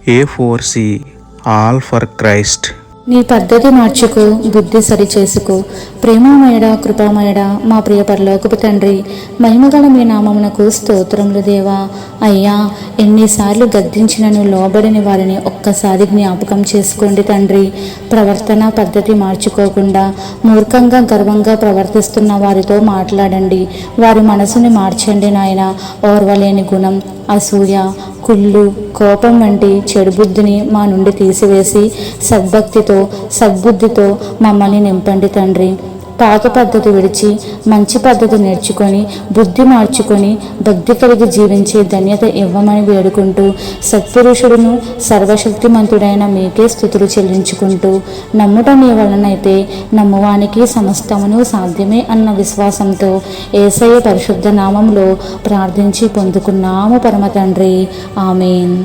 A4C all for Christ. నీ పద్ధతి మార్చుకో, బుద్ధి సరిచేసుకో. ప్రేమమయుడా, కృపామయుడా, మా ప్రియ పరలోకపు తండ్రి, మహిమగల మీ నామమునకు స్తోత్రములు దేవా. అయ్యా, ఎన్నిసార్లు గద్దించినను లోబడిని వారిని ఒక్కసారి జ్ఞాపకం చేసుకోండి తండ్రి. ప్రవర్తన పద్ధతి మార్చుకోకుండా మూర్ఖంగా గర్వంగా ప్రవర్తిస్తున్న వారితో మాట్లాడండి. వారి మనసుని మార్చండి నాయన. ఓర్వలేని గుణం, అసూయ, కుళ్ళు, కోపం వంటి చెడు బుద్ధిని మా నుండి తీసివేసి సద్భక్తితో సద్బుద్ధితో మమ్మల్ని నింపండి తండ్రి. పాత పద్ధతి విడిచి మంచి పద్ధతి నేర్చుకొని బుద్ధి మార్చుకొని భక్తి కలిగి జీవించే ధన్యత ఇవ్వమని వేడుకుంటూ సత్పురుషుడును సర్వశక్తిమంతుడైన మీకే స్తుతులు చెల్లించుకుంటూ నమ్ముట నీ వలనైతే నమ్మువానికి సమస్తమును సాధ్యమే అన్న విశ్వాసంతో యేసయ్య పరిశుద్ధ నామంలో ప్రార్థించి పొందుకున్నాము పరమ తండ్రి. ఆమేన్.